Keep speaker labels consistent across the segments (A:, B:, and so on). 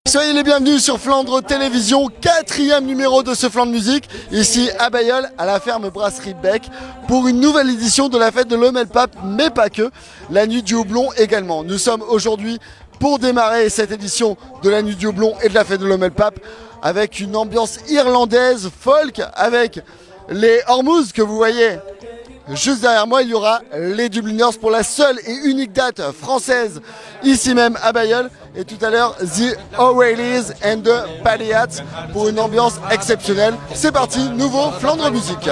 A: Soyez les bienvenus sur Flandre Télévision, 4e numéro de ce flanc de musique, ici à Bailleul, à la ferme brasserie Bec, pour une nouvelle édition de la fête de l'Omelpap, mais pas que, la nuit du houblon également. Nous sommes aujourd'hui pour démarrer cette édition de la nuit du houblon et de la fête de l'Omelpap, avec une ambiance irlandaise, folk, avec les Hormuz que vous voyez. Juste derrière moi, il y aura les Dubliners pour la seule et unique date française ici même à Bailleul. Et tout à l'heure, The O'Reillys and the Paliats pour une ambiance exceptionnelle. C'est parti, nouveau Flandre Musique.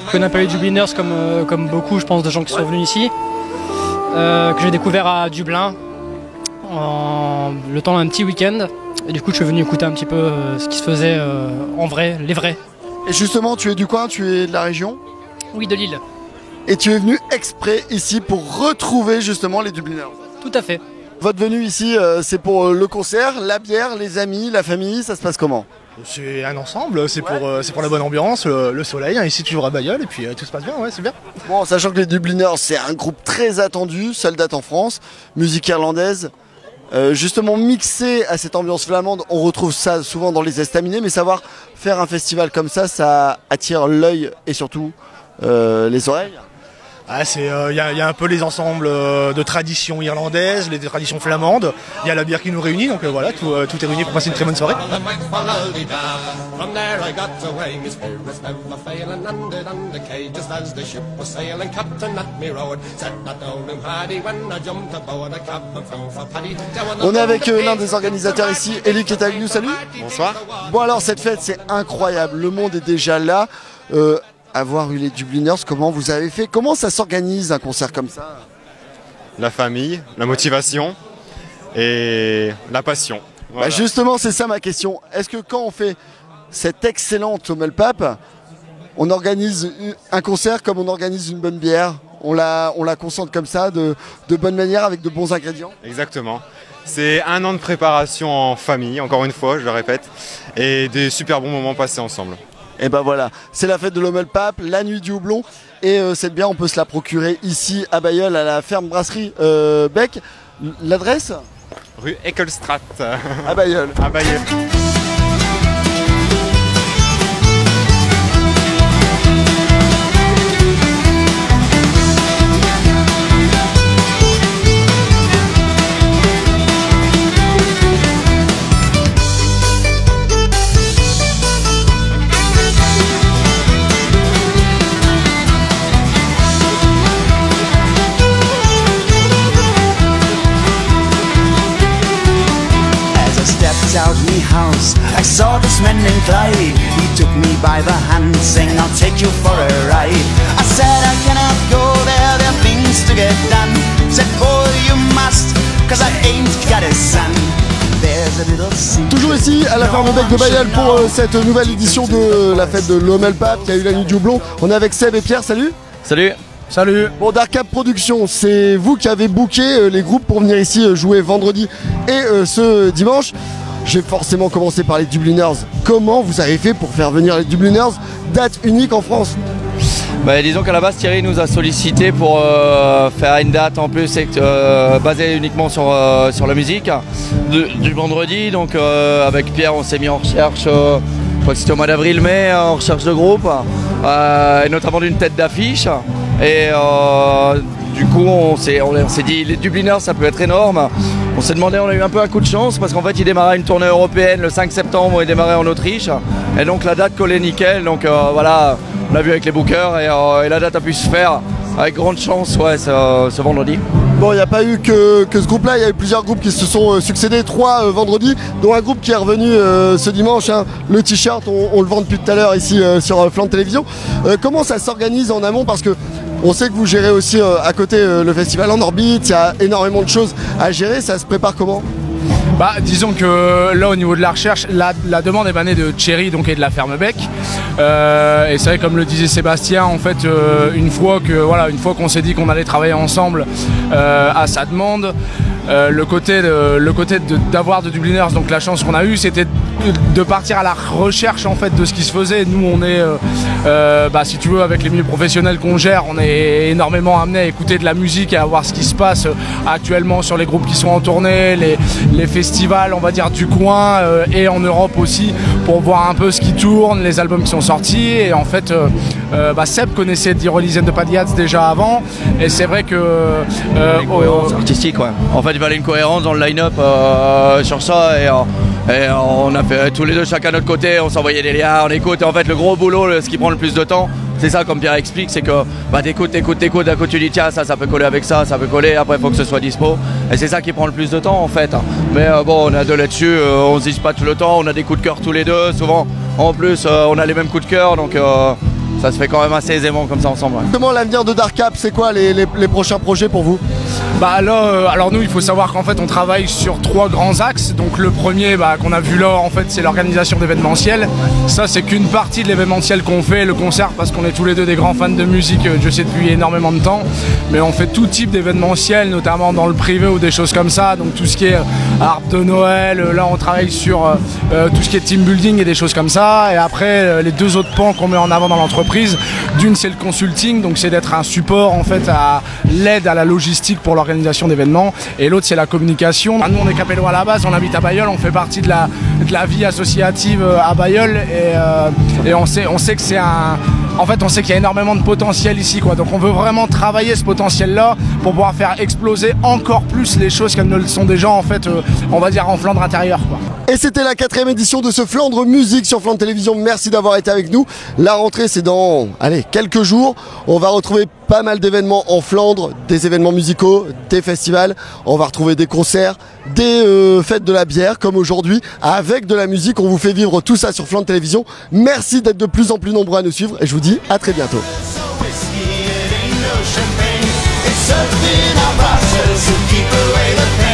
B: Je connais pas les Dubliners comme beaucoup, je pense, de gens qui sont venus ici, que j'ai découvert à Dublin le temps d'un petit week-end. Et du coup, je suis venu écouter un petit peu ce qui se faisait en vrai, les vrais.
A: Et justement, tu es du coin, tu es de la région?
B: Oui, de Lille.
A: Et tu es venu exprès ici pour retrouver justement les Dubliners?
B: Tout à fait.
A: Votre venue ici, c'est pour le concert, la bière, les amis, la famille, ça se passe comment?
C: C'est un ensemble, c'est pour la bonne ambiance, le soleil, hein, ici toujours à Bailleul, et puis tout se passe bien, ouais, c'est bien.
A: Bon, sachant que les Dubliners, c'est un groupe très attendu, seule date en France, musique irlandaise, justement mixée à cette ambiance flamande, on retrouve ça souvent dans les estaminets, mais savoir faire un festival comme ça attire l'œil et surtout les oreilles.
C: Ah, y a un peu les ensembles de traditions irlandaises, les traditions flamandes, il y a la bière qui nous réunit, donc voilà, tout est réuni pour passer une très bonne soirée.
A: On est avec l'un des organisateurs ici, Eli qui est avec nous, salut.
D: Bonsoir.
A: Bon alors cette fête c'est incroyable, le monde est déjà là. Avoir eu les Dubliners, comment vous avez fait? Comment ça s'organise un concert comme ça?
D: La famille, la motivation et la passion. Voilà.
A: Bah justement, c'est ça ma question. Est-ce que quand on fait cette excellente Omelpap, on organise un concert comme on organise une bonne bière? On la concentre comme ça, de bonne manière, avec de bons ingrédients?
D: Exactement. C'est un an de préparation en famille, encore une fois, je le répète, et des super bons moments passés ensemble.
A: Et ben voilà, c'est la fête de l'Omelpap, la nuit du houblon, et cette bière on peut se la procurer ici à Bailleul, à la ferme brasserie Bec. L'adresse?
D: Rue Ecclestrat.
A: À Bailleul.
D: À Bailleul.
E: Out me house, I saw this man named Clyde. He took me by the hand, saying I'll take you for a ride. I said I cannot go there, there are things to get done. Said boy you must, cause I ain't got a son.
A: Toujours ici à la ferme Bec de Bailleul pour cette nouvelle édition de la fête de l'Omelpap qui a eu la nuit du houblon. On est avec Seb et Pierre, salut.
F: Salut.
C: Salut.
A: Bon, Dark Cap Productions, c'est vous qui avez booké les groupes pour venir ici jouer vendredi et ce dimanche. Je vais forcément commencer par les Dubliners. Comment vous avez fait pour faire venir les Dubliners, date unique en France?
F: Bah, disons qu'à la base Thierry nous a sollicité pour faire une date en plus basée uniquement sur la musique du vendredi. Donc avec Pierre on s'est mis en recherche, je crois que c'était au mois d'avril-mai, en recherche de groupe, et notamment d'une tête d'affiche. Et du coup on s'est dit les Dubliners ça peut être énorme. On s'est demandé, on a eu un peu un coup de chance parce qu'en fait il démarrait une tournée européenne le 5 septembre, il démarrait en Autriche et donc la date collait nickel, donc voilà, on l'a vu avec les bookers et la date a pu se faire avec grande chance ce vendredi.
A: Bon, il n'y a pas eu que ce groupe-là, il y a eu plusieurs groupes qui se sont succédés, 3 vendredis, dont un groupe qui est revenu ce dimanche, hein, le t-shirt, on le vend depuis tout à l'heure ici sur Flandre Télévision. Comment ça s'organise en amont? Parce que on sait que vous gérez aussi à côté le festival en orbite, il y a énormément de choses à gérer, ça se prépare comment?
C: Bah, disons que là au niveau de la recherche, la demande émanait de Thierry donc, et de la ferme Bec. Et c'est vrai, comme le disait Sébastien, en fait, une fois qu'on s'est dit qu'on allait travailler ensemble à sa demande,
G: le côté d'avoir de Dubliners, donc la chance qu'on a eue, c'était de partir à la recherche en fait de ce qui se faisait. Nous on est si tu veux, avec les milieux professionnels qu'on gère, on est énormément amené à écouter de la musique et à voir ce qui se passe actuellement sur les groupes qui sont en tournée, les festivals on va dire du coin et en Europe aussi, pour voir un peu ce qui tourne, les albums qui sont sortis. Et en fait Seb connaissait The Release and the Padiats déjà avant, et c'est vrai que
F: artistique, ouais. En fait il fallait une cohérence dans le line-up sur ça, et on a fait tous les deux chacun de notre côté, on s'envoyait des liens, on écoute, et en fait le gros boulot, ce qui prend le plus de temps, c'est ça, comme Pierre explique, c'est que t'écoutes, d'un coup tu dis tiens ça peut coller avec ça peut coller, après il faut que ce soit dispo, et c'est ça qui prend le plus de temps en fait. Mais bon, on a deux là-dessus, on se dit pas tout le temps, on a des coups de cœur tous les deux, souvent en plus on a les mêmes coups de cœur, donc ça se fait quand même assez aisément comme ça ensemble. Ouais.
A: Comment l'avenir de Dark Cap, c'est quoi les prochains projets pour vous?
G: Alors nous, il faut savoir qu'en fait on travaille sur 3 grands axes. Donc le premier qu'on a vu là, en fait, c'est l'organisation d'événementiels. Ça, c'est qu'une partie de l'événementiel qu'on fait, le concert, parce qu'on est tous les deux des grands fans de musique, je sais, depuis énormément de temps. Mais on fait tout type d'événementiel, notamment dans le privé ou des choses comme ça. Donc tout ce qui est harpe de Noël, là on travaille sur tout ce qui est team building et des choses comme ça. Et après, les 2 autres pans qu'on met en avant dans l'entreprise, d'une c'est le consulting, donc c'est d'être un support en fait à l'aide à la logistique pour l'organisation d'événements, et l'autre c'est la communication. Nous on est Capellois à la base, on habite à Bailleul, on fait partie de la vie associative à Bailleul, et on sait que c'est on sait qu'il y a énormément de potentiel ici, quoi. Donc on veut vraiment travailler ce potentiel-là pour pouvoir faire exploser encore plus les choses qu'elles ne le sont déjà, en fait, on va dire en Flandre intérieure, quoi.
A: Et c'était la 4e édition de ce Flandre Musique sur Flandre Télévision. Merci d'avoir été avec nous. La rentrée, c'est dans quelques jours. On va retrouver pas mal d'événements en Flandre, des événements musicaux, des festivals. On va retrouver des concerts, des fêtes de la bière comme aujourd'hui, avec de la musique. On vous fait vivre tout ça sur Flandre Télévision. Merci d'être de plus en plus nombreux à nous suivre, et je vous dis à très bientôt.
E: It's